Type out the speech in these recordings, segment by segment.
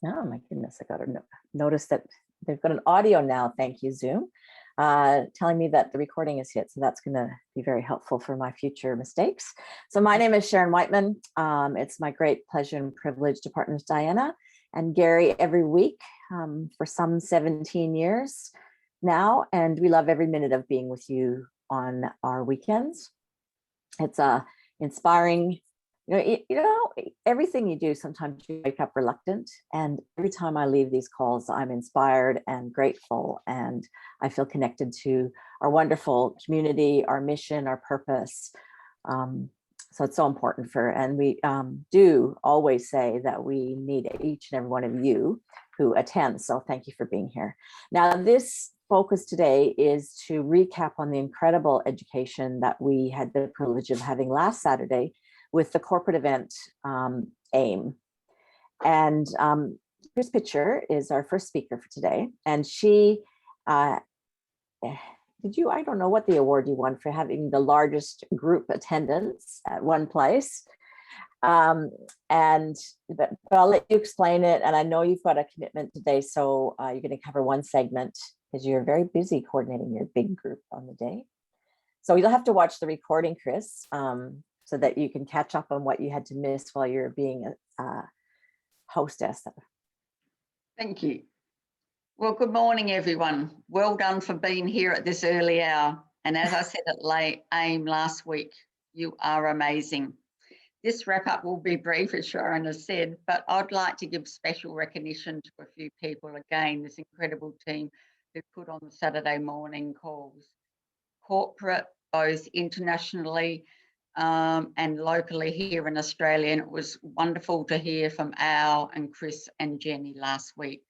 Oh my goodness, I got to notice that they've got an audio now. Thank you, Zoom, telling me that the recording is hit. So that's going to be very helpful for my future mistakes. So my name is Sharon Whiteman. It's my great pleasure and privilege to partner with Diana and Gary every week for some 17 years now. And we love every minute of being with you on our weekends. It's inspiring. Everything you do, sometimes you wake up reluctant. And every time I leave these calls, I'm inspired and grateful. And I feel connected to our wonderful community, our mission, our purpose. So it's so important and we do always say that we need each and every one of you who attend. So thank you for being here. Now, this focus today is to recap on the incredible education that we had the privilege of having last Saturday with the corporate event AIM. And this picture is our first speaker for today. And she, I don't know what the award you won for having the largest group attendance at one place. But I'll let you explain it. And I know you've got a commitment today, so you're going to cover one segment because you're very busy coordinating your big group on the day. So you'll have to watch the recording, Chris, so that you can catch up on what you had to miss while you're being a hostess. Thank you. Well, good morning, everyone. Well done for being here at this early hour. And as I said at AIM last week, you are amazing. This wrap-up will be brief, as Sharon has said, but I'd like to give special recognition to a few people, again, this incredible team who put on the Saturday morning calls. Corporate, both internationally and locally here in Australia. And it was wonderful to hear from Al and Chris and Jenny last week,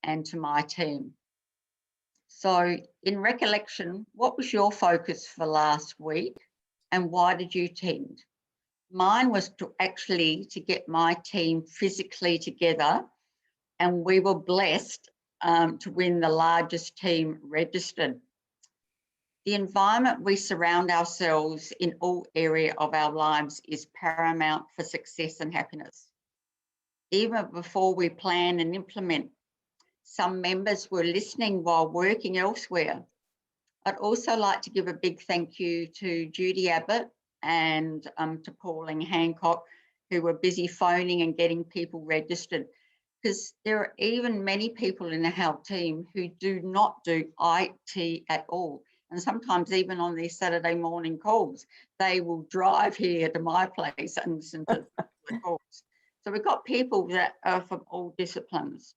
and to my team. So in recollection, what was your focus for last week and why did you attend? Mine was to get my team physically together, and we were blessed to win the largest team registered. The environment we surround ourselves in all areas of our lives is paramount for success and happiness. Even before we plan and implement, some members were listening while working elsewhere. I'd also like to give a big thank you to Judy Abbott and to Pauline Hancock, who were busy phoning and getting people registered, because there are even many people in our team who do not do IT at all. And sometimes even on these Saturday morning calls, they will drive here to my place and listen to the calls. So we've got people that are from all disciplines.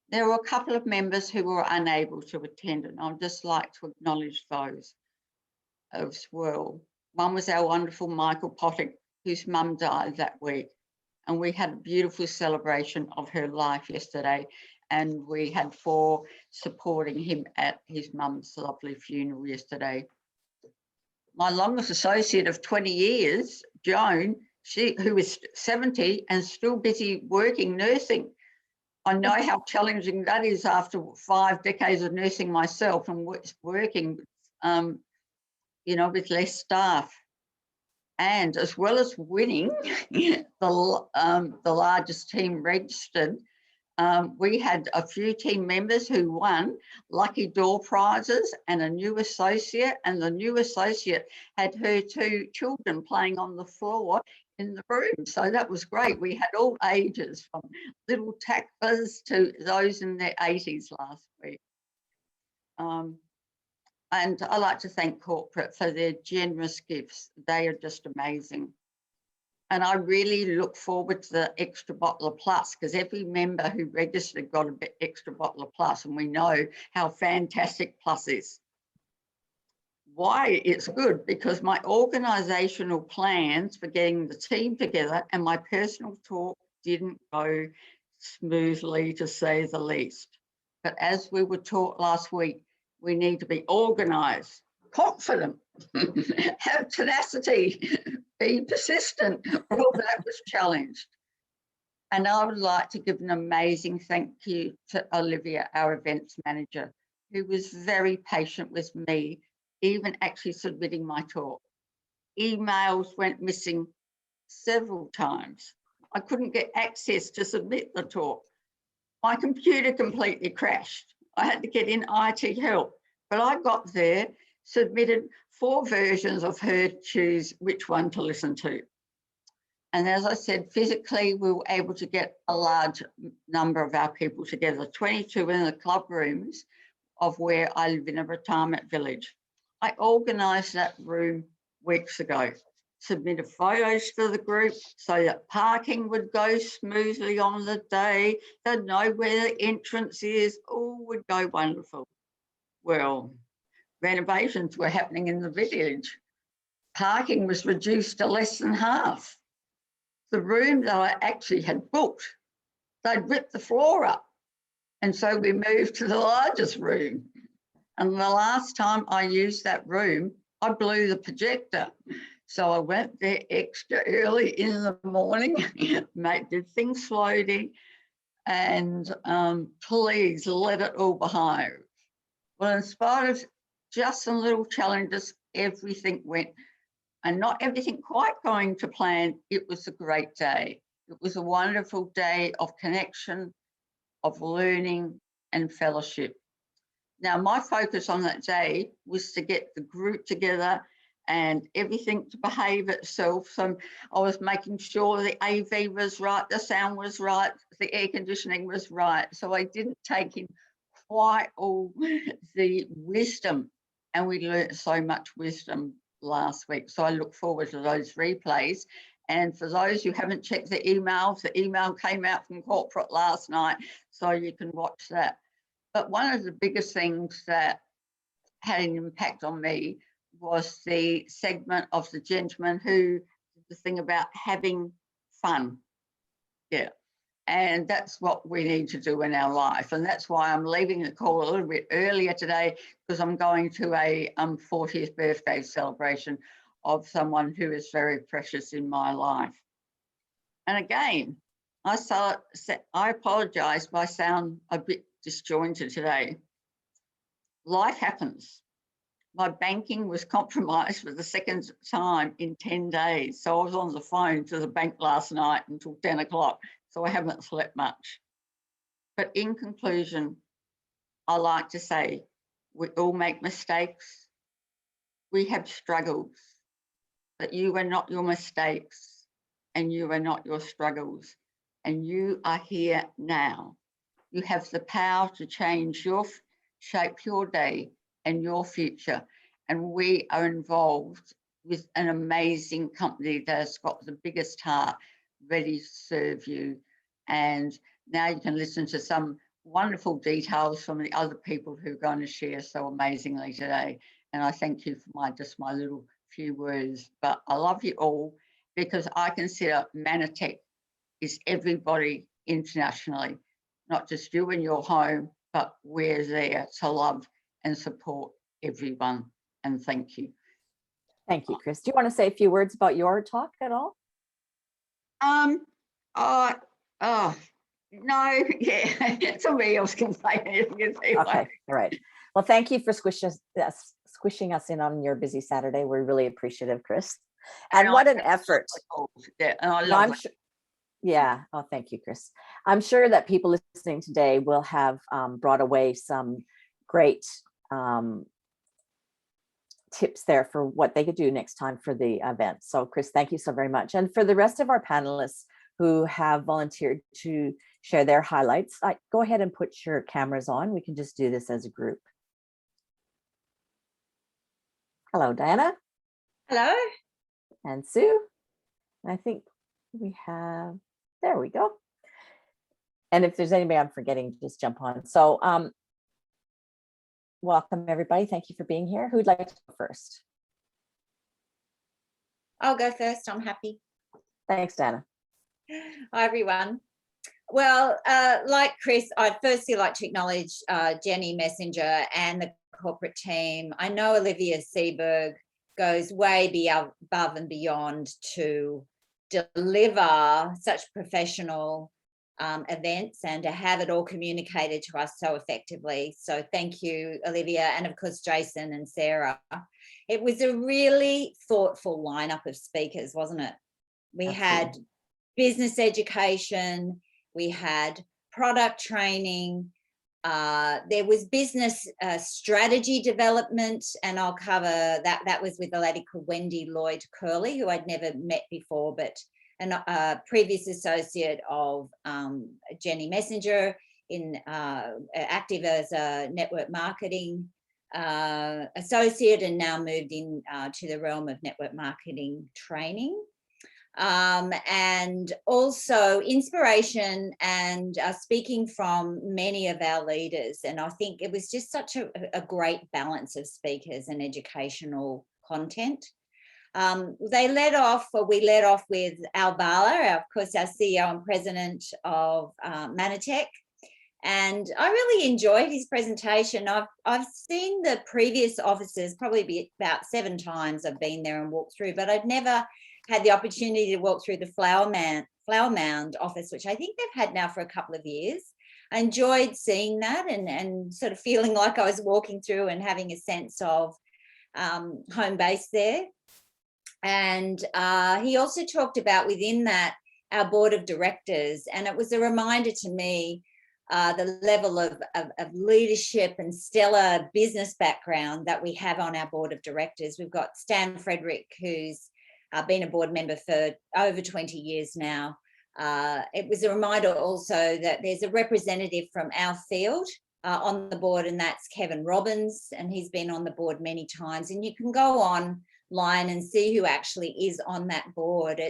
There were a couple of members who were unable to attend, and I'd just like to acknowledge those as well. One was our wonderful Michael Pottick, whose mum died that week. And we had a beautiful celebration of her life yesterday. And we had 4 supporting him at his mum's lovely funeral yesterday. My longest associate of 20 years, Joan, who is 70 and still busy working, nursing. I know how challenging that is after 5 decades of nursing myself and working, with less staff. And as well as winning the largest team registered, we had a few team members who won lucky door prizes and a new associate, and the new associate had her 2 children playing on the floor in the room. So that was great. We had all ages, from little tackers to those in their 80s last week. And I like to thank corporate for their generous gifts. They are just amazing. And I really look forward to the extra bottle of plus, because every member who registered got a bit extra bottle of plus, and we know how fantastic plus is. Why it's good? Because my organisational plans for getting the team together and my personal talk didn't go smoothly, to say the least. But as we were taught last week, we need to be organised, confident, have tenacity, be persistent. All that was challenged. And I would like to give an amazing thank you to Olivia, our events manager, who was very patient with me, even actually submitting my talk. Emails went missing several times. I couldn't get access to submit the talk. My computer completely crashed. I had to get in IT help, but I got there, submitted 4 versions of her to choose which one to listen to. And as I said, physically, we were able to get a large number of our people together, 22 in the club rooms of where I live in a retirement village. I organised that room weeks ago, submitted photos to the group so that parking would go smoothly on the day. They'd know where the entrance is, all would go wonderful. Well, renovations were happening in the village. Parking was reduced to less than half. The room that I actually had booked, they'd ripped the floor up. And so we moved to the largest room. And the last time I used that room, I blew the projector. So I went there extra early in the morning, did things slowly, and please let it all behave. Well, in spite of just some little challenges, everything went, and not everything quite going to plan. It was a great day. It was a wonderful day of connection, of learning and fellowship. Now, my focus on that day was to get the group together and everything to behave itself. So I was making sure the AV was right, the sound was right, the air conditioning was right. So I didn't take in quite all the wisdom, and we learned so much wisdom last week. So I look forward to those replays. And for those who haven't checked the email came out from corporate last night, so you can watch that. But one of the biggest things that had an impact on me was the segment of the gentleman who did the thing about having fun. Yeah. And that's what we need to do in our life. And that's why I'm leaving the call a little bit earlier today, because I'm going to a 40th birthday celebration of someone who is very precious in my life. And again, I apologise if I sound a bit disjointed today. Life happens. My banking was compromised for the second time in 10 days. So I was on the phone to the bank last night until 10 o'clock. So I haven't slept much. But in conclusion, I like to say we all make mistakes. We have struggles, but you are not your mistakes and you are not your struggles. And you are here now. You have the power to change shape your day and your future. And we are involved with an amazing company that has got the biggest heart ready to serve you. And now you can listen to some wonderful details from the other people who are going to share so amazingly today. And I thank you for just my little few words, but I love you all, because I consider Mannatech is everybody internationally, not just you in your home, but we're there to love and support everyone. And thank you. Thank you, Chris. Do you want to say a few words about your talk at all? No, yeah, somebody else can say anything. Okay, all right. Well, thank you for squishing us in on your busy Saturday. We're really appreciative, Chris. And what an effort. Yeah, and I love it. Yeah. Oh, thank you, Chris. I'm sure that people listening today will have brought away some great tips there for what they could do next time for the event. So Chris, thank you so very much. And for the rest of our panelists who have volunteered to share their highlights, go ahead and put your cameras on. We can just do this as a group. Hello, Diana. Hello. And Sue. And I think we have, there we go. And if there's anybody I'm forgetting, just jump on. So welcome everybody. Thank you for being here. Who'd like to go first? I'll go first. I'm happy. Thanks, Dana. Hi, everyone. Well, like Chris, I'd firstly like to acknowledge Jenny Messenger and the corporate team. I know Olivia Seberg goes way above and beyond to deliver such professional events and to have it all communicated to us so effectively. So thank you, Olivia, and of course, Jason and Sarah. It was a really thoughtful lineup of speakers, wasn't it? We had business education, we had product training. There was business strategy development, and I'll cover that. That was with a lady called Wendy Lloyd Curley, who I'd never met before, but a previous associate of Jenny Messenger, active as a network marketing associate, and now moved in to the realm of network marketing training. And also inspiration and speaking from many of our leaders. And I think it was just such a great balance of speakers and educational content. We led off with Al Bala, of course, our CEO and president of Manatech. And I really enjoyed his presentation. I've seen the previous offices probably about 7 times. I've been there and walked through, but I've never had the opportunity to walk through the Flower Mound office, which I think they've had now for a couple of years. I enjoyed seeing that and sort of feeling like I was walking through and having a sense of home base there. And he also talked about within that our board of directors, and it was a reminder to me the level of leadership and stellar business background that we have on our board of directors. We've got Stan Frederick, who's been a board member for over 20 years now. It was a reminder also that there's a representative from our field on the board, and that's Kevin Robbins, and he's been on the board many times. And you can go online and see who actually is on that board.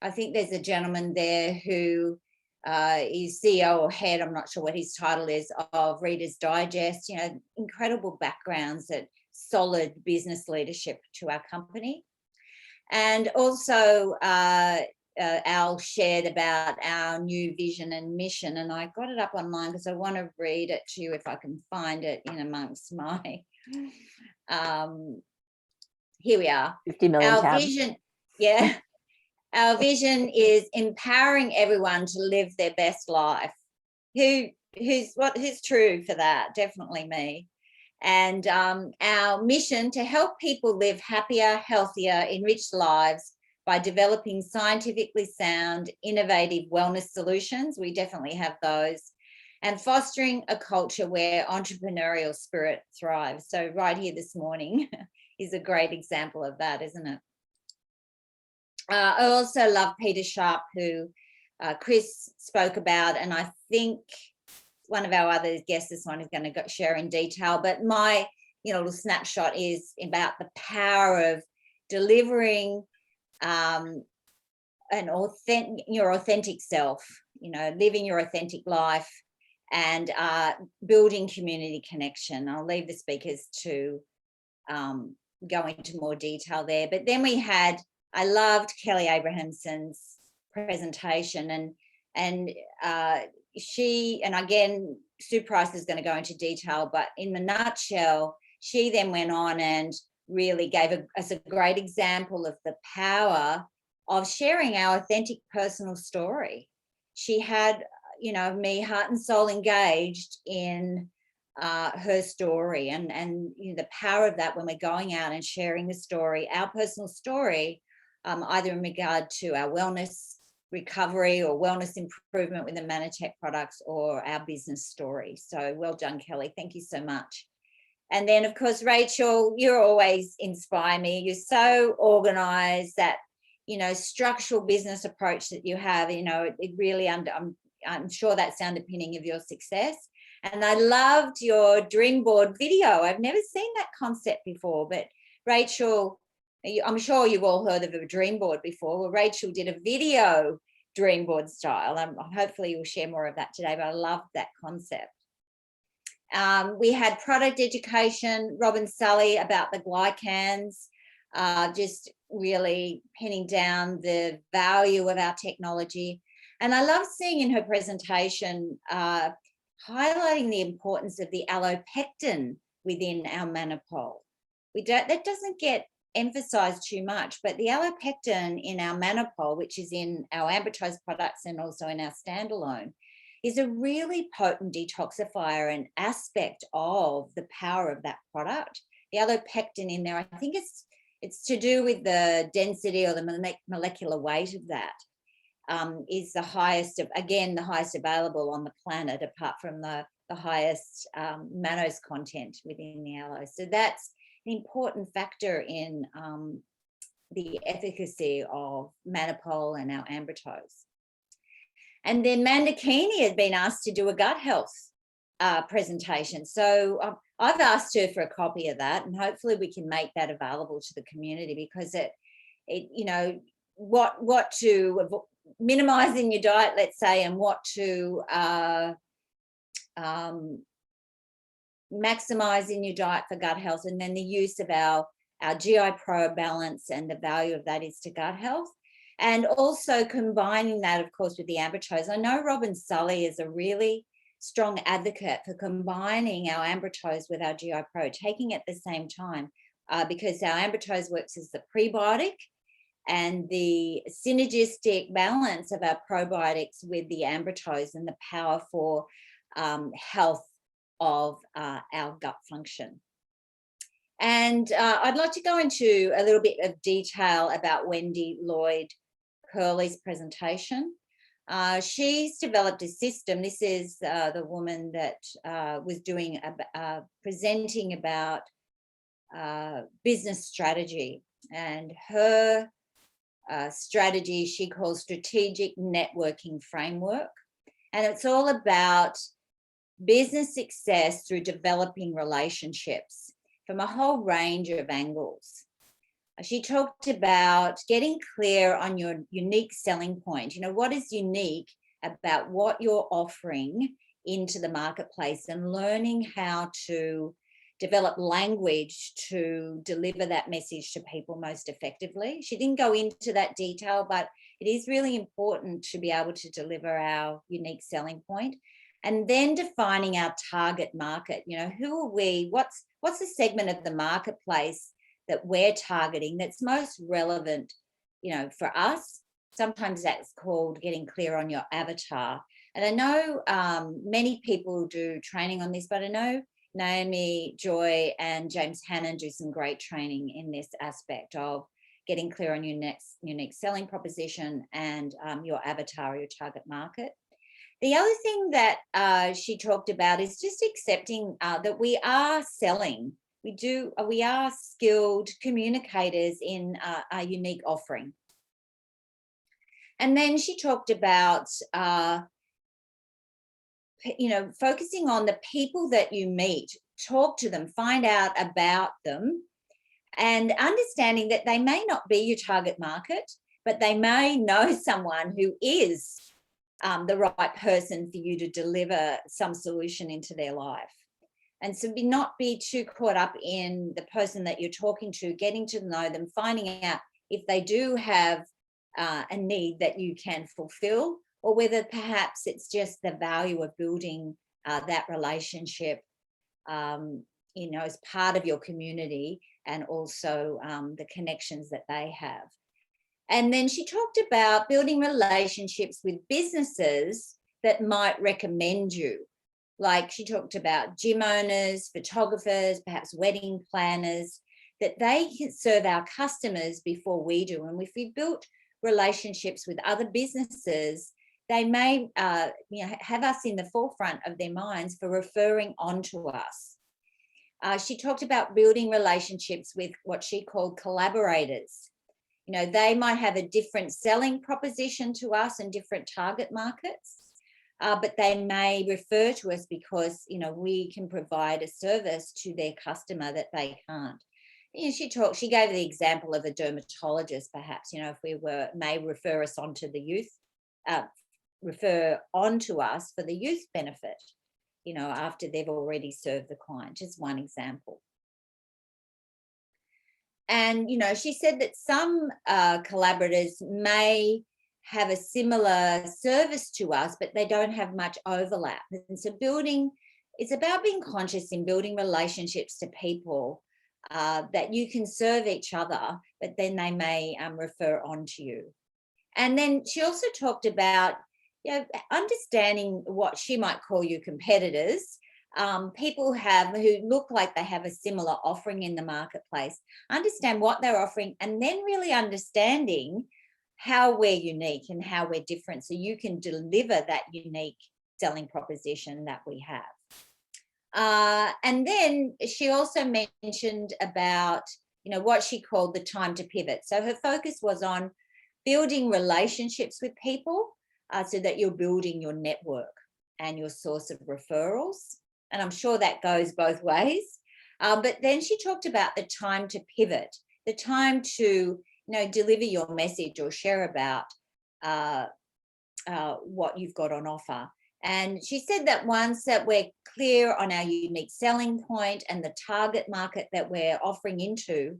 I think there's a gentleman there who is CEO or head, I'm not sure what his title is, of Reader's Digest. Incredible backgrounds, that solid business leadership to our company. And also Al shared about our new vision and mission, and I got it up online because I want to read it to you if I can find it in amongst my here we are. 50 million Our tabs. vision, yeah. Our vision is empowering everyone to live their best life. Who's true for that? Definitely me. And our mission to help people live happier, healthier, enriched lives by developing scientifically sound, innovative wellness solutions. We definitely have those. And fostering a culture where entrepreneurial spirit thrives. So right here this morning is a great example of that, isn't it? I also love Peter Sharp, who Chris spoke about, and I think one of our other guests this one is going to share in detail, but my little snapshot is about the power of delivering your authentic self, living your authentic life, and building community connection. I'll leave the speakers to go into more detail there. But then I loved Kelly Abrahamson's presentation, and she, and again, Sue Price is going to go into detail, but in the nutshell, she then went on and really gave us a great example of the power of sharing our authentic personal story. She had, me heart and soul engaged in her story, and the power of that when we're going out and sharing the story, our personal story, either in regard to our wellness recovery or wellness improvement with the Manatech products, or our business story. So well done, Kelly. Thank you so much. And then, of course, Rachel, you always inspire me. You're so organized. That, structural business approach that you have, it really I'm sure that's the underpinning of your success. And I loved your dream board video. I've never seen that concept before, but Rachel, I'm sure you've all heard of a dream board before. Well, Rachel did a video dream board style. Hopefully you'll share more of that today, but I loved that concept. We had product education, Robin Sully, about the glycans, just really pinning down the value of our technology. And I love seeing in her presentation, highlighting the importance of the allopectin within our Manopol. That doesn't get emphasized too much, but the allopectin in our Manopol, which is in our Ambitized products and also in our standalone, is a really potent detoxifier and aspect of the power of that product. The allopectin in there, I think it's to do with the density or the molecular weight of that. is the highest, again, the highest available on the planet, apart from the highest mannose content within the aloe. So that's an important factor in the efficacy of Manopole and our Ambritose. And then Mandakini had been asked to do a gut health presentation. So I've asked her for a copy of that, and hopefully we can make that available to the community, because it you know, what to minimizing your diet, let's say, and what to maximize in your diet for gut health, and then the use of our GI Pro balance and the value of that is to gut health. And also combining that, of course, with the Ambritose. I know Robin Sully is a really strong advocate for combining our Ambritose with our GI Pro, taking it at the same time, because our Ambritose works as the prebiotic, and the synergistic balance of our probiotics with the Ambritose and the power for health of our gut function. And I'd like to go into a little bit of detail about Wendy Lloyd Curley's presentation. She's developed a system. This is the woman that was doing presenting about business strategy, and her strategy she calls strategic networking framework, and it's all about business success through developing relationships from a whole range of angles. She talked about getting clear on your unique selling point. You know, what is unique about what you're offering into the marketplace, and learning how to develop language to deliver that message to people most effectively. She didn't go into that detail, but it is really important to be able to deliver our unique selling point. And then defining our target market. You know, who are we? What's the segment of the marketplace that we're targeting that's most relevant, you know, for us? Sometimes that's called getting clear on your avatar. And I know many people do training on this, but I know Naomi Joy and James Hannon do some great training in this aspect of getting clear on your next unique selling proposition and your avatar, your target market. The other thing that she talked about is just accepting that we are selling. We are skilled communicators in our unique offering. And then she talked about, you know, focusing on the people that you meet, talk to them, find out about them, and understanding that they may not be your target market, but they may know someone who is the right person for you to deliver some solution into their life. And so not be too caught up in the person that you're talking to, getting to know them, finding out if they do have a need that you can fulfill, or whether perhaps it's just the value of building that relationship, you know, as part of your community, and also the connections that they have. And then she talked about building relationships with businesses that might recommend you. Like she talked about gym owners, photographers, perhaps wedding planners, that they can serve our customers before we do. And if we've built relationships with other businesses, they may you know, have us in the forefront of their minds for referring on to us. She talked about building relationships with what she called collaborators. You know, they might have a different selling proposition to us and different target markets, but they may refer to us because, you know, we can provide a service to their customer that they can't. You know, she gave the example of a dermatologist, perhaps, you know, if may refer us on to the youth, refer on to us for the youth benefit, you know, after they've already served the client, just one example. And, you know, she said that some collaborators may have a similar service to us, but they don't have much overlap. And so it's about being conscious in building relationships to people that you can serve each other, but then they may refer on to you. And then she also talked about, you know, understanding what she might call you competitors, people who look like they have a similar offering in the marketplace, understand what they're offering, and then really understanding how we're unique and how we're different, so you can deliver that unique selling proposition that we have. And then she also mentioned about, you know, what she called the time to pivot. So her focus was on building relationships with people, so that you're building your network and your source of referrals. And I'm sure that goes both ways. But then she talked about the time to pivot, the time to, you know, deliver your message or share about what you've got on offer. And she said that once that we're clear on our unique selling point and the target market that we're offering into,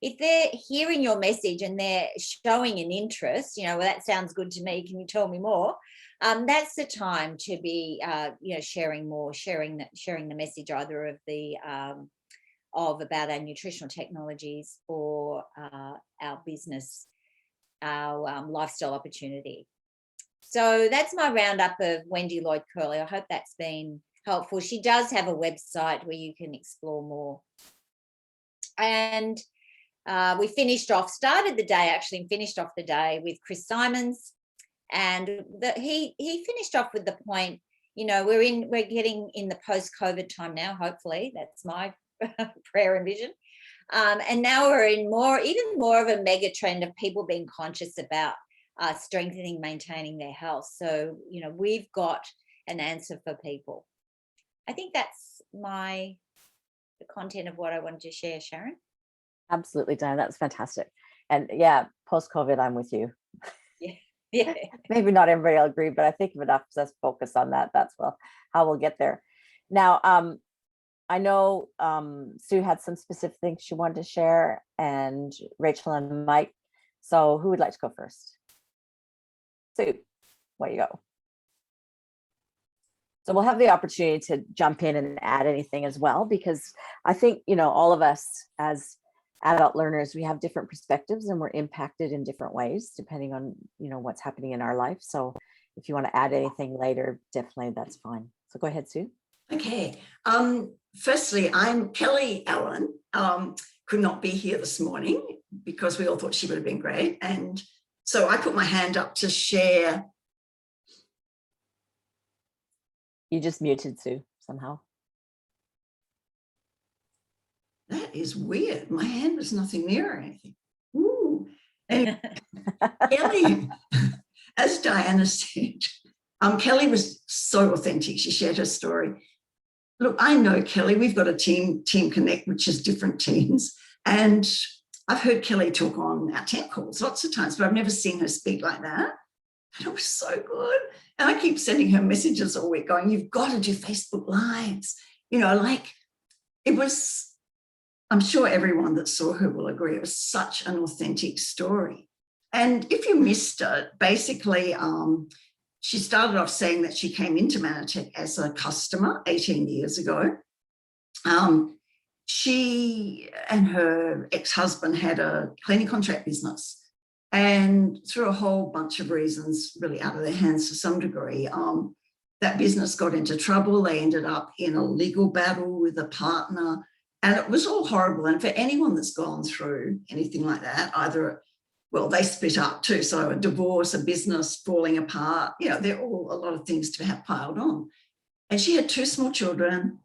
if they're hearing your message and they're showing an interest, you know, well, that sounds good to me, can you tell me more? That's the time to be, you know, sharing more, sharing the message either of the about our nutritional technologies or our business, our lifestyle opportunity. So that's my roundup of Wendy Lloyd Curley. I hope that's been helpful. She does have a website where you can explore more. And we started the day actually and finished off the day with Chris Simons. And he finished off with the point, you know, we're getting in the post-COVID time now, hopefully. That's my prayer and vision. And now we're in even more of a mega trend of people being conscious about strengthening, maintaining their health. So, you know, we've got an answer for people. I think that's the content of what I wanted to share, Sharon. Absolutely, Diane. That's fantastic. And yeah, post-COVID, I'm with you. Yeah. Maybe not everybody will agree, but I think if enough of us focus on that, that's how we'll get there. Now, I know Sue had some specific things she wanted to share, and Rachel and Mike. So who would like to go first? Sue, away you go. So we'll have the opportunity to jump in and add anything as well, because I think, you know, all of us as adult learners, we have different perspectives and we're impacted in different ways depending on, you know, what's happening in our life. So if you want to add anything later, definitely that's fine. So go ahead, Sue. Okay. Firstly, I'm Kelly Allen. Could not be here this morning because we all thought she would have been great. And so I put my hand up to share. You just muted Sue somehow. That is weird. My hand was nothing near or anything. Ooh. And Kelly, as Diana said, Kelly was so authentic. She shared her story. Look, I know Kelly. We've got a Team Connect, which is different teams. And I've heard Kelly talk on our tent calls lots of times, but I've never seen her speak like that. And it was so good. And I keep sending her messages all week going, you've got to do Facebook Lives. You know, like it was, I'm sure everyone that saw her will agree, it was such an authentic story. And if you missed it, basically, she started off saying that she came into Mannatech as a customer 18 years ago. She and her ex-husband had a cleaning contract business. And through a whole bunch of reasons, really out of their hands to some degree, that business got into trouble. They ended up in a legal battle with a partner. And it was all horrible. And for anyone that's gone through anything like that, either, well, they split up too. So a divorce, a business falling apart, you know, they're all a lot of things to have piled on. And she had 2 small children.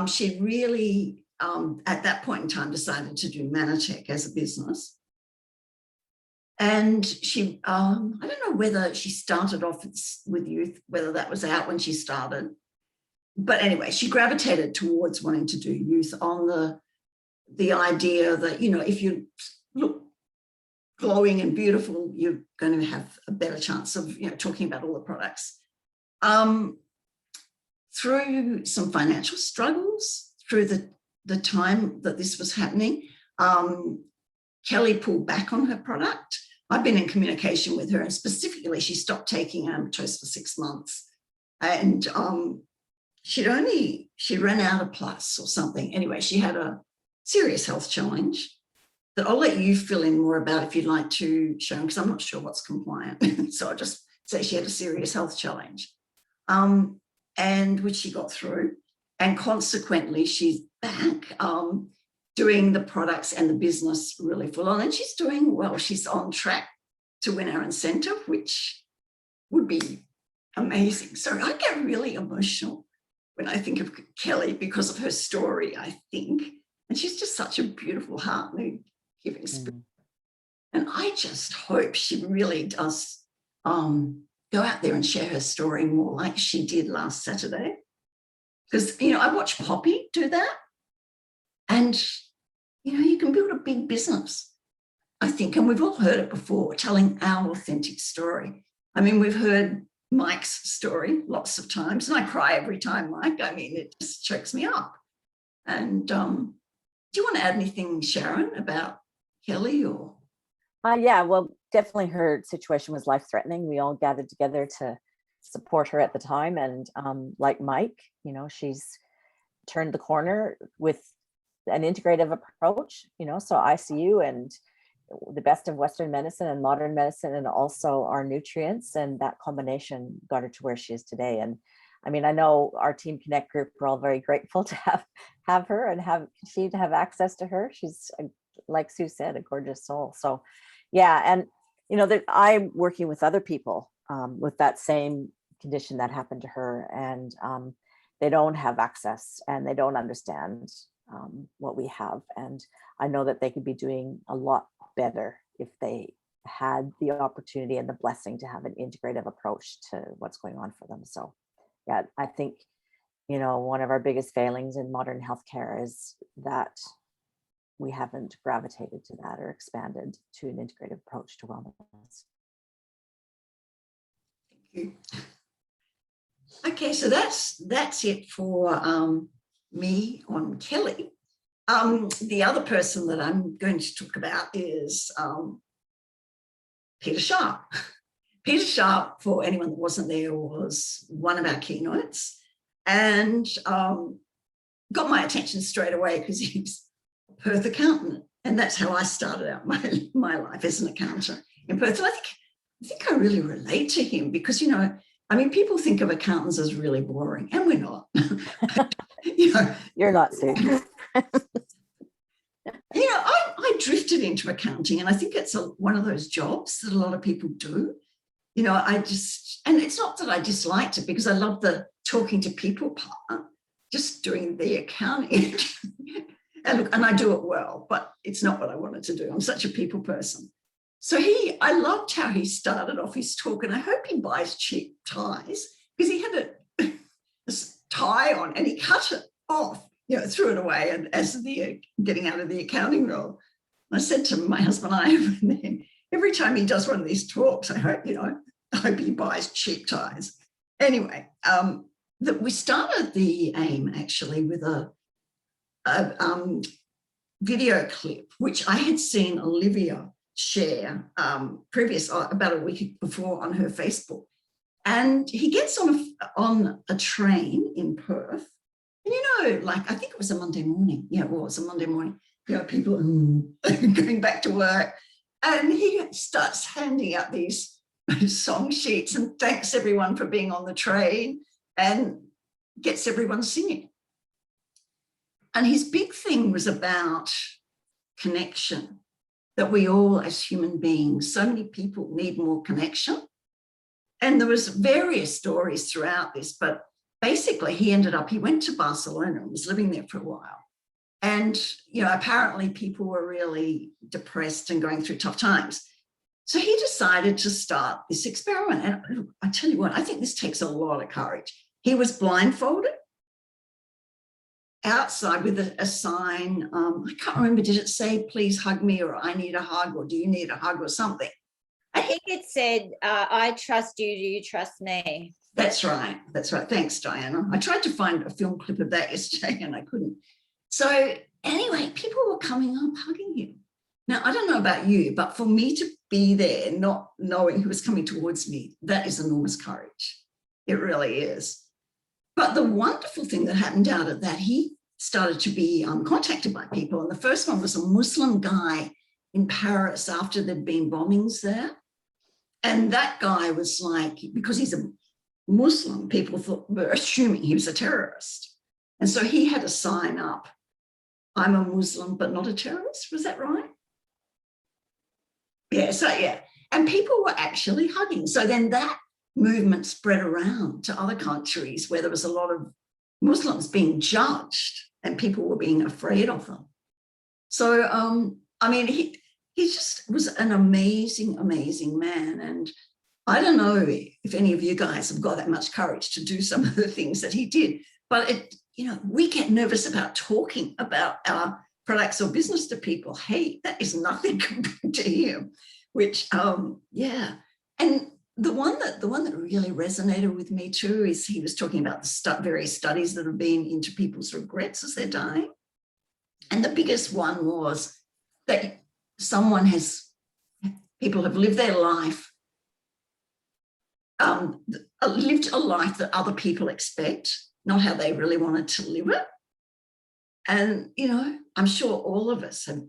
She really, at that point in time, decided to do Mannatech as a business. And she, I don't know whether she started off with youth, whether that was out when she started. But anyway, she gravitated towards wanting to do youth on the idea that, you know, if you look glowing and beautiful, you're going to have a better chance of, you know, talking about all the products. Through some financial struggles, through the time that this was happening, Kelly pulled back on her product. I've been in communication with her, and specifically she stopped taking Amatos for 6 months. And she ran out of plus or something. Anyway, she had a serious health challenge that I'll let you fill in more about if you'd like to, Sharon, because I'm not sure what's compliant. So I'll just say she had a serious health challenge, and which she got through. And consequently, she's back doing the products and the business really full on. And she's doing well. She's on track to win our incentive, which would be amazing. So I get really emotional when I think of Kelly because of her story, I think. And she's just such a beautiful heart and giving spirit. And I just hope she really does go out there and share her story more like she did last Saturday. Because, you know, I watched Poppy do that. And, you know, you can build a big business, I think. And we've all heard it before, telling our authentic story. I mean, we've heard Mike's story lots of times, and I cry every time, Mike. I mean, it just chokes me up. And do you want to add anything, Sharon, about Kelly or? Yeah, well, definitely her situation was life-threatening. We all gathered together to support her at the time. And like Mike, you know, she's turned the corner with an integrative approach, you know, so ICU and the best of Western medicine and modern medicine, and also our nutrients, and that combination got her to where she is today. And I mean, I know our Team Connect group, we're all very grateful to have her and continue to have access to her. She's, like Sue said, a gorgeous soul. So yeah, and you know that I'm working with other people with that same condition that happened to her, and they don't have access and they don't understand what we have. And I know that they could be doing a lot better if they had the opportunity and the blessing to have an integrative approach to what's going on for them. So yeah, I think, you know, one of our biggest failings in modern healthcare is that we haven't gravitated to that or expanded to an integrative approach to wellness. Thank you. Okay, so that's it for me on Kelly. The other person that I'm going to talk about is Peter Sharp. Peter Sharp, for anyone that wasn't there, was one of our keynotes, and got my attention straight away because he's a Perth accountant, and that's how I started out my life as an accountant in Perth. And I think I really relate to him because, you know, I mean, people think of accountants as really boring, and we're not. You know, you're not, Sue. You know, I drifted into accounting, and I think it's one of those jobs that a lot of people do. You know, and it's not that I disliked it because I love the talking to people part, just doing the accounting. and I do it well, but it's not what I wanted to do. I'm such a people person. So I loved how he started off his talk, and I hope he buys cheap ties because he had a tie on and he cut it off, you know, threw it away and as the getting out of the accounting role. I said to my husband, every time he does one of these talks, I hope he buys cheap ties. Anyway, we started the AIM actually with a video clip, which I had seen Olivia share about a week before on her Facebook. And he gets on a train in Perth. And, you know, like, I think it was a Monday morning. Yeah, it was a Monday morning. You know, people going back to work. And he starts handing out these song sheets and thanks everyone for being on the train and gets everyone singing. And his big thing was about connection, that we all as human beings, so many people need more connection. And there was various stories throughout this, but basically he went to Barcelona and was living there for a while. And, you know, apparently people were really depressed and going through tough times. So he decided to start this experiment. And I tell you what, I think this takes a lot of courage. He was blindfolded outside with a sign. I can't remember, did it say, please hug me, or I need a hug, or do you need a hug, or something? I think it said, I trust you, do you trust me? That's right. That's right. Thanks, Diana. I tried to find a film clip of that yesterday and I couldn't. So anyway, people were coming up hugging him. Now, I don't know about you, but for me to be there, not knowing who was coming towards me, that is enormous courage. It really is. But the wonderful thing that happened out of that, he started to be contacted by people. And the first one was a Muslim guy in Paris after there'd been bombings there. And that guy was like, because he's a Muslim, people were assuming he was a terrorist. And so he had a sign up, I'm a Muslim, but not a terrorist. Was that right? Yeah, so yeah. and people were actually hugging. So then that movement spread around to other countries where there was a lot of Muslims being judged and people were being afraid of them. So, I mean, he just was an amazing, amazing man. And I don't know if any of you guys have got that much courage to do some of the things that he did, but we get nervous about talking about our products or business to people. Hey, that is nothing compared to him, which, yeah. And the one that really resonated with me too is he was talking about the various studies that have been into people's regrets as they're dying. And the biggest one was that people have lived their life, lived a life that other people expect, not how they really wanted to live it. And, I'm sure all of us have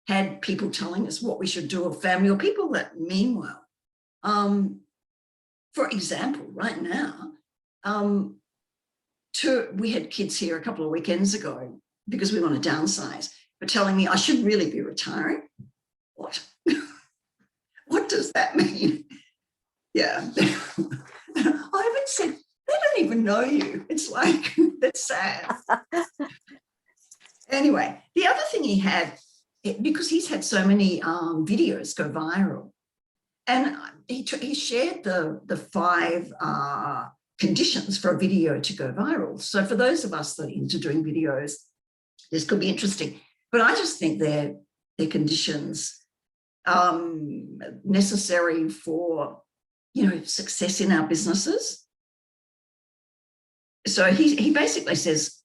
had people telling us what we should do, or family or people that mean well. For example, right now, we had kids here a couple of weekends ago because we want to downsize, but telling me I should really be retiring. What? What does that mean? Yeah. I haven't said, they don't even know you. It's like, that's sad. Anyway, the other thing he had, because he's had so many videos go viral, and he shared the 5 conditions for a video to go viral. So for those of us that are into doing videos, this could be interesting. But I just think they're conditions necessary for, success in our businesses. So he basically says,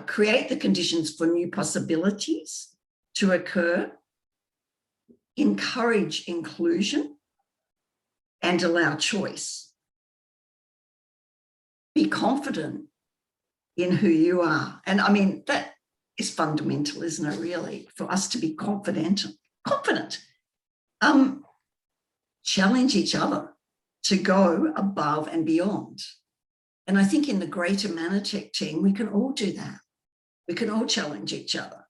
create the conditions for new possibilities to occur, encourage inclusion, and allow choice. Be confident in who you are. And I mean, that is fundamental, isn't it, really, for us to be confident. Challenge each other to go above and beyond. And I think in the greater Mannatech team, we can all do that. We can all challenge each other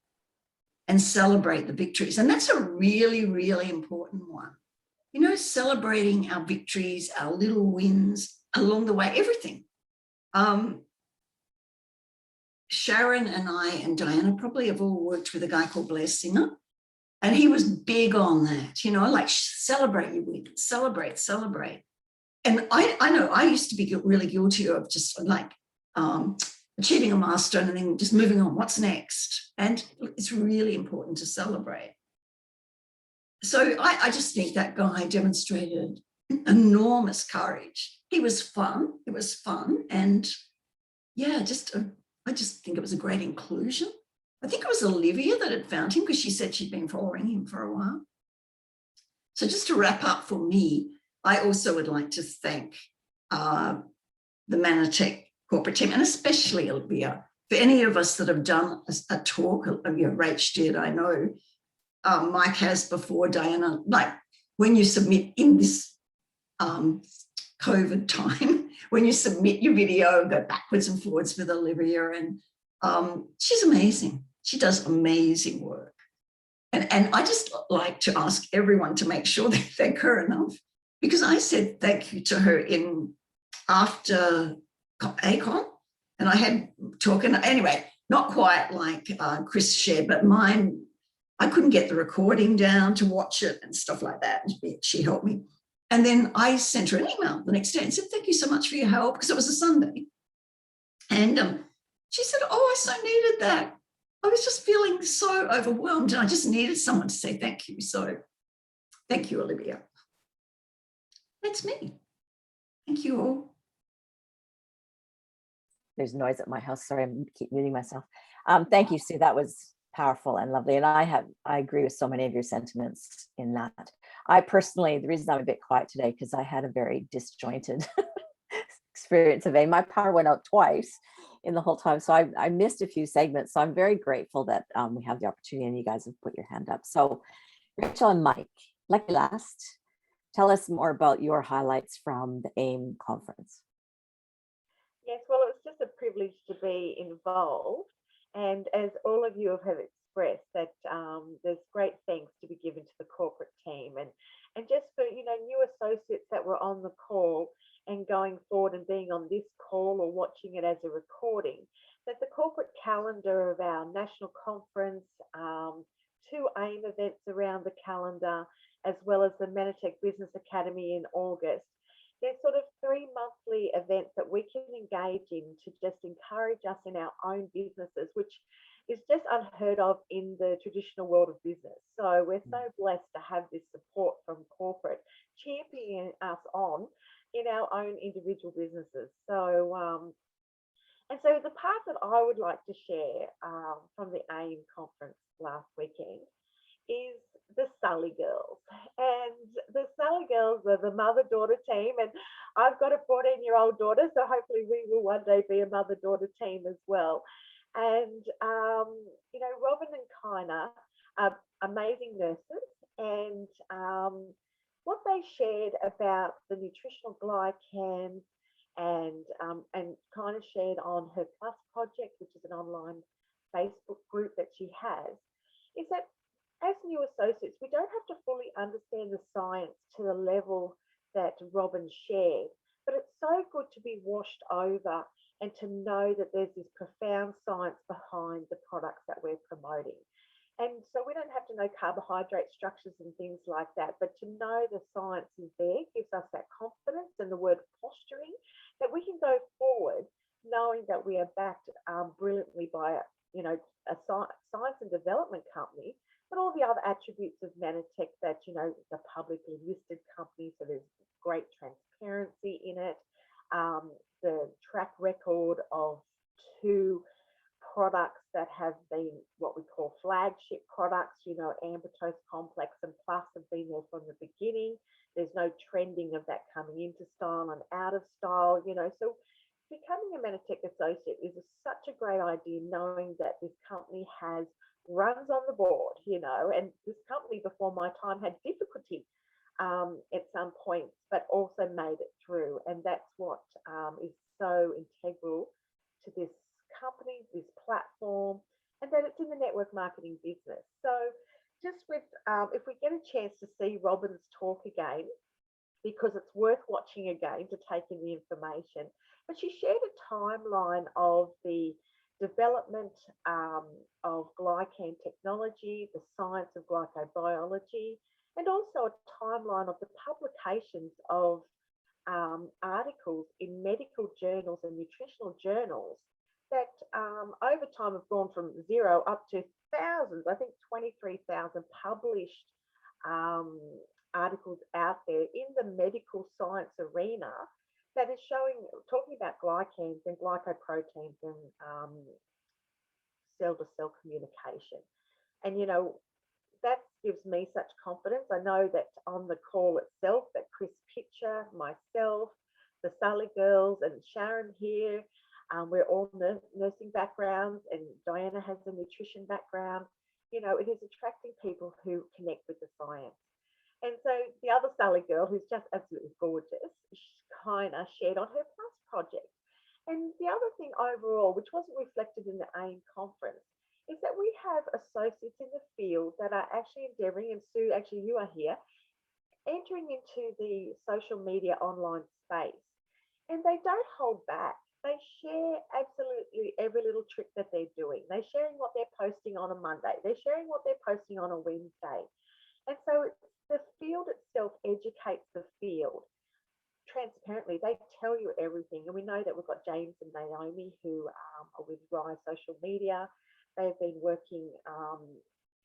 and celebrate the victories. And that's a really, really important one. Celebrating our victories, our little wins along the way, everything. Sharon and I and Diana probably have all worked with a guy called Blair Singer, and he was big on that, like celebrate your wins, celebrate. And I know I used to be really guilty of just like achieving a milestone and then just moving on. What's next? And it's really important to celebrate. So I just think that guy demonstrated enormous courage. He was fun. It was fun. And yeah, I just think it was a great inclusion. I think it was Olivia that had found him because she said she'd been following him for a while. So just to wrap up for me, I also would like to thank the Mannatech corporate team, and especially Olivia, for any of us that have done a talk. Rach did, I know. Mike has before, Diana, like when you submit in this COVID time, when you submit your video, go backwards and forwards with Olivia, and she's amazing. She does amazing work. And I just like to ask everyone to make sure they thank her enough, because I said thank you to her after ACON, and I had talking, anyway, not quite like Chris shared, but mine, I couldn't get the recording down to watch it and stuff like that. She helped me. And then I sent her an email the next day and said, thank you so much for your help, because it was a Sunday. And she said, oh, I so needed that. I was just feeling so overwhelmed and I just needed someone to say thank you. So thank you, Olivia. That's me. Thank you all. There's noise at my house. Sorry, I keep muting myself. Thank you, Sue. That was powerful and lovely. And I agree with so many of your sentiments in that. I personally, the reason I'm a bit quiet today, because I had a very disjointed experience of AIM. My power went out twice in the whole time. So I missed a few segments. So I'm very grateful that we have the opportunity and you guys have put your hand up. So Rachel and Mike, lucky last, tell us more about your highlights from the AIM conference. Yes, well, it was just a privilege to be involved. And as all of you have express that there's great thanks to be given to the corporate team and just for, you know, new associates that were on the call and going forward and being on this call or watching it as a recording, that the corporate calendar of our national conference, 2 AIM events around the calendar, as well as the Manatech Business Academy in August. There's sort of 3 monthly events that we can engage in to just encourage us in our own businesses, which is just unheard of in the traditional world of business. So we're so blessed to have this support from corporate championing us on in our own individual businesses. So, and so the part that I would like to share from the AIM conference last weekend is the Sully Girls. And the Sully Girls are the mother-daughter team. And I've got a 14-year-old daughter, so hopefully we will one day be a mother-daughter team as well. And, you know, Robin and Kyna are amazing nurses. And what they shared about the nutritional glycan and Kyna shared on her Plus project, which is an online Facebook group that she has, is that as new associates, we don't have to fully understand the science to the level that Robin shared, but it's so good to be washed over and to know that there's this profound science behind the products that we're promoting. And so we don't have to know carbohydrate structures and things like that, but to know the science is there gives us that confidence, and the word posturing, that we can go forward knowing that we are backed brilliantly by, you know, a science and development company, but all the other attributes of Manatech that, you know, the publicly listed company, so there's great transparency in it, the track record of 2 products that have been what we call flagship products, you know, Ambatose Complex and Plus have been there from the beginning. There's no trending of that coming into style and out of style, you know, so becoming a Manatech associate is such a great idea, knowing that this company runs on the board, you know, and this company before my time had difficulty at some points, but also made it through. And that's what is so integral to this company, this platform, and that it's in the network marketing business. So just with, if we get a chance to see Robin's talk again, because it's worth watching again to take in the information, but she shared a timeline of the development of glycan technology, the science of glycobiology, and also a timeline of the publications of articles in medical journals and nutritional journals that over time have gone from 0 up to thousands, I think 23,000 published articles out there in the medical science arena that is talking about glycans and glycoproteins and cell-to-cell communication. And, you know, that gives me such confidence. I know that on the call itself that Chris Pitcher, myself, the Sully Girls and Sharon here, we're all nursing backgrounds, and Diana has a nutrition background. You know, it is attracting people who connect with the science. And so the other Sully girl, who's just absolutely gorgeous, Kyna shared on her Plus project. And the other thing overall, which wasn't reflected in the AIM conference, is that we have associates in the field that are actually endeavouring, and Sue, actually you are here, entering into the social media online space. And they don't hold back. They share absolutely every little trick that they're doing. They're sharing what they're posting on a Monday. They're sharing what they're posting on a Wednesday. And so the field itself educates the field transparently. They tell you everything. And we know that we've got James and Naomi who are with Rise Social Media. They've been working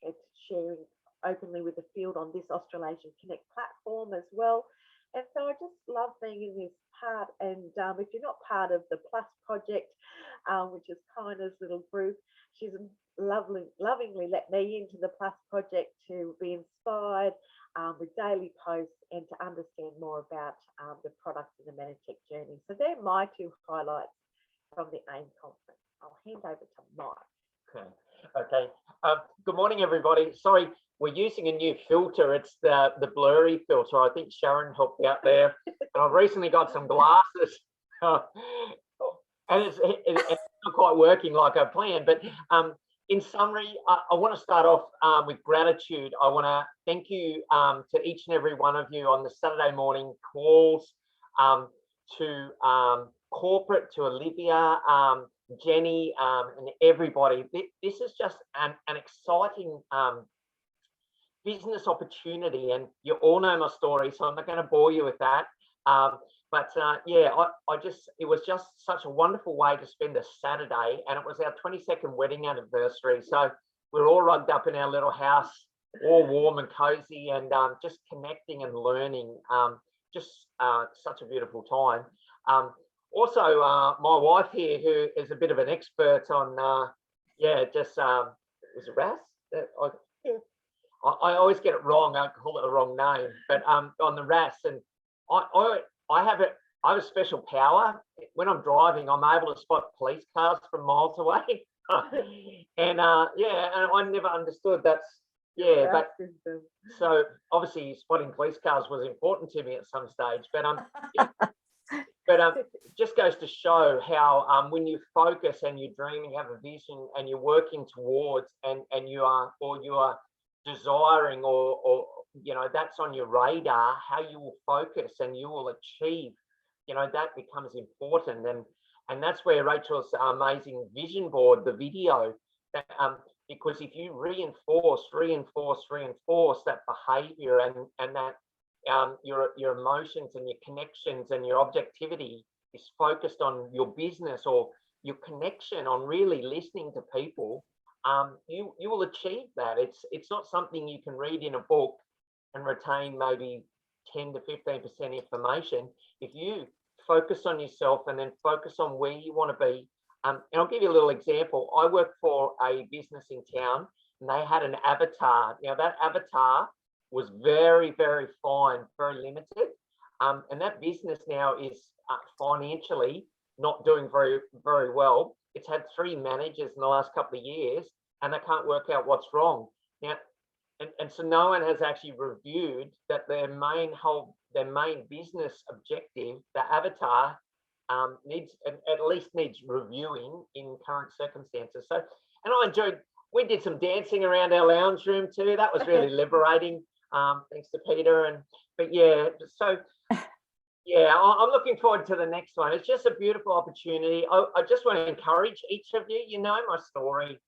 at sharing openly with the field on this Australasian Connect platform as well. And so I just love being in this part. And if you're not part of the Plus project, which is Kyna's little group, she's lovingly let me into the Plus project to be inspired with daily posts and to understand more about the products in the Manatech journey. So they're my 2 highlights from the AIM conference. I'll hand over to Mike. Okay. Good morning, everybody. Sorry, we're using a new filter. It's the blurry filter. I think Sharon helped me out there. And I've recently got some glasses, and it's not quite working like I planned. But in summary, I want to start off with gratitude. I want to thank you to each and every one of you on the Saturday morning calls, to corporate, to Olivia, Jenny, and everybody. This is just an exciting business opportunity, and you all know my story, so I'm not going to bore you with that. Yeah, it was just such a wonderful way to spend a Saturday, and it was our 22nd wedding anniversary. So we're all rugged up in our little house, all warm and cozy, and just connecting and learning. Just such a beautiful time. Also, my wife here, who is a bit of an expert on, is it RAS? I always get it wrong. I call it the wrong name, but on the RAS, and I have a special power. When I'm driving, I'm able to spot police cars from miles away. And and I never understood that's, but so obviously spotting police cars was important to me at some stage, but just goes to show how when you focus and you dream and you have a vision and you're working towards and you are desiring or that's on your radar, how you will focus and you will achieve, that becomes important. And that's where Rachel's amazing vision board, the video, that, because if you reinforce that behavior and that your emotions and your connections and your objectivity is focused on your business or your connection on really listening to people, you will achieve that. It's not something you can read in a book and retain maybe 10 to 15% information. If you focus on yourself and then focus on where you want to be, and I'll give you a little example. I work for a business in town, and they had an avatar. Now that avatar was very, very fine, very limited, and that business now is financially not doing very, very well. It's had 3 managers in the last couple of years, and they can't work out what's wrong. Now, and so no one has actually reviewed that their main business objective, the avatar, needs at least needs reviewing in current circumstances. So, and I enjoyed. We did some dancing around our lounge room too. That was really liberating. Thanks to Peter. But yeah, so yeah, I'm looking forward to the next one. It's just a beautiful opportunity. I just want to encourage each of you. You know my story.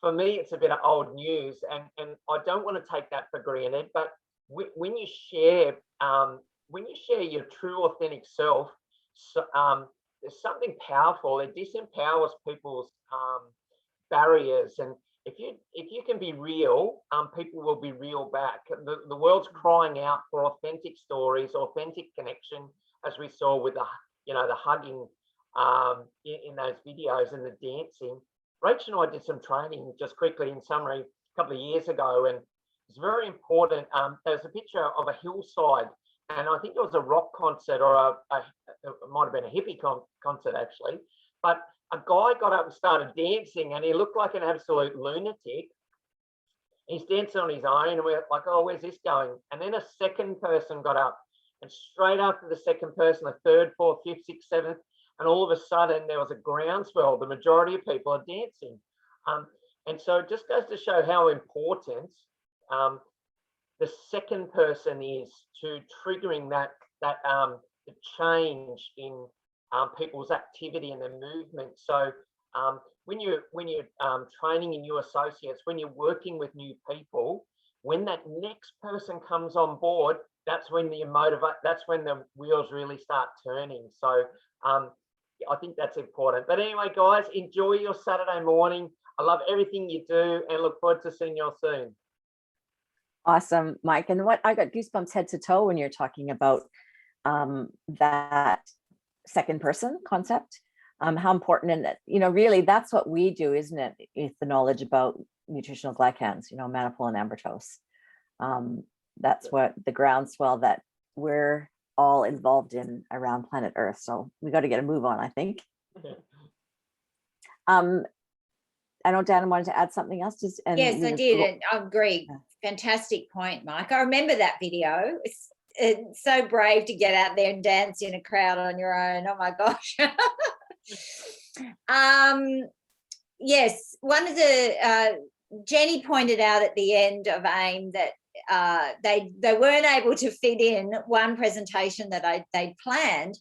For me, it's a bit of old news, and I don't want to take that for granted. But when you share your true, authentic self, there's something powerful. It disempowers people's barriers, and if you can be real, people will be real back. The world's crying out for authentic stories, authentic connection, as we saw with the hugging in those videos and the dancing. Rachel and I did some training, just quickly in summary, a couple of years ago, and it's very important. There's a picture of a hillside, and I think it was a rock concert, or it might have been a hippie concert actually, but a guy got up and started dancing, and he looked like an absolute lunatic. He's dancing on his own, and we're like, oh, where's this going? And then a second person got up, and straight after the second person, a third, fourth, fifth, sixth, seventh, and all of a sudden there was a groundswell. The majority of people are dancing. And so it just goes to show how important the second person is to triggering that the change in people's activity and their movement. So when you're training in new associates, when you're working with new people, when that next person comes on board, that's when that's when the wheels really start turning. So I think that's important. But anyway, guys, enjoy your Saturday morning. I love everything you do and look forward to seeing you all soon. Awesome, Mike. And what I got goosebumps head to toe when you're talking about that second person concept, how important, and really that's what we do, isn't it? Is the knowledge about nutritional glycans, mannitol and ambertose. That's what the groundswell that we're all involved in around planet Earth. So we got to get a move on, I think. I know Dan wanted to add something else. Yes, I did. I agree. Fantastic point, Mike. I remember that video. It's so brave to get out there and dance in a crowd on your own. Oh my gosh. yes, one of the Jenny pointed out at the end of AIM that they weren't able to fit in one presentation that they'd planned,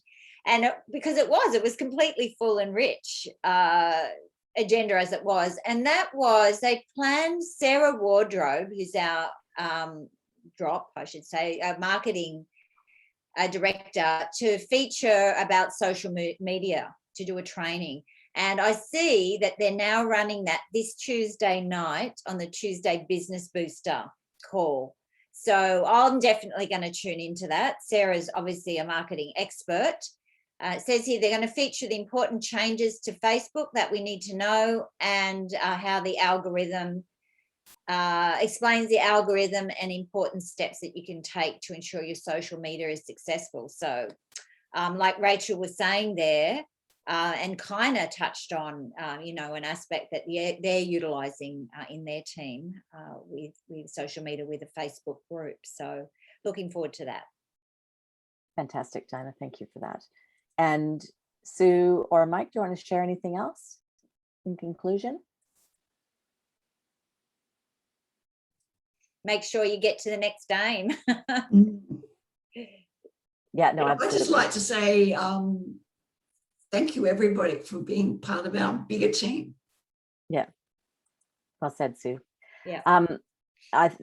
and because it was completely full and rich agenda as it was, and that was they planned Sarah Wardrobe, who's our marketing director, to feature about social media, to do a training. And I see that they're now running that this Tuesday night on the Tuesday Business Booster call. So I'm definitely going to tune into that. Sarah's obviously a marketing expert. It says here they're going to feature the important changes to Facebook that we need to know, and how the algorithm explains the algorithm and important steps that you can take to ensure your social media is successful. So like Rachel was saying there, and kind of touched on, an aspect that they're utilising in their team with social media, with a Facebook group. So looking forward to that. Fantastic, Diana. Thank you for that. And Sue or Mike, do you want to share anything else in conclusion? Make sure you get to the next AIM. Yeah, no, I'd absolutely. just like to say thank you, everybody, for being part of our bigger team. Yeah, well said, Sue. Yeah. I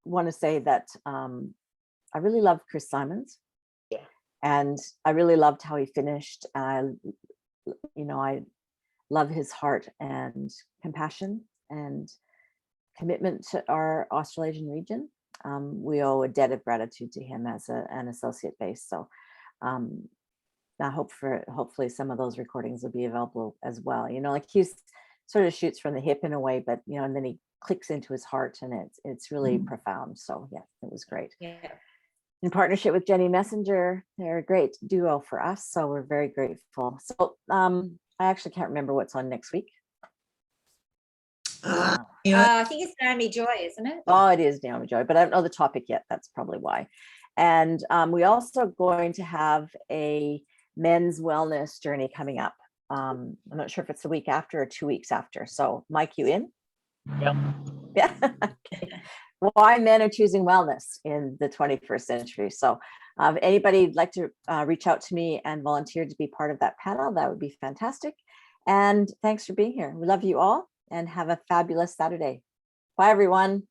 want to say that I really love Chris Simons. Yeah. And I really loved how he finished. I love his heart and compassion and commitment to our Australasian region. We owe a debt of gratitude to him as an associate base. So I hope hopefully some of those recordings will be available as well. Like he sort of shoots from the hip in a way, but and then he clicks into his heart, and it's really profound. So yeah, it was great. Yeah. In partnership with Jenny Messenger, they're a great duo for us. So we're very grateful. So I actually can't remember what's on next week. I think it's Naomi Joy, isn't it? Oh, it is Naomi Joy, but I don't know the topic yet. That's probably why. And we also going to have a men's wellness journey coming up. I'm not sure if it's the week after or 2 weeks after. So Mike, you in? Yep. Yeah. Okay. Why men are choosing wellness in the 21st century. So if anybody'd like to reach out to me and volunteer to be part of that panel, that would be fantastic. And thanks for being here. We love you all and have a fabulous Saturday. Bye, everyone.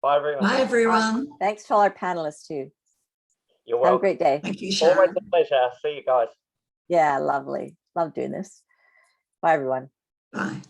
Bye, everyone. Bye, everyone. Thanks to all our panelists too. You're Have welcome. a great day. Thank you, Always Sharon. a pleasure. See you guys. Yeah, lovely. Love doing this. Bye, everyone. Bye.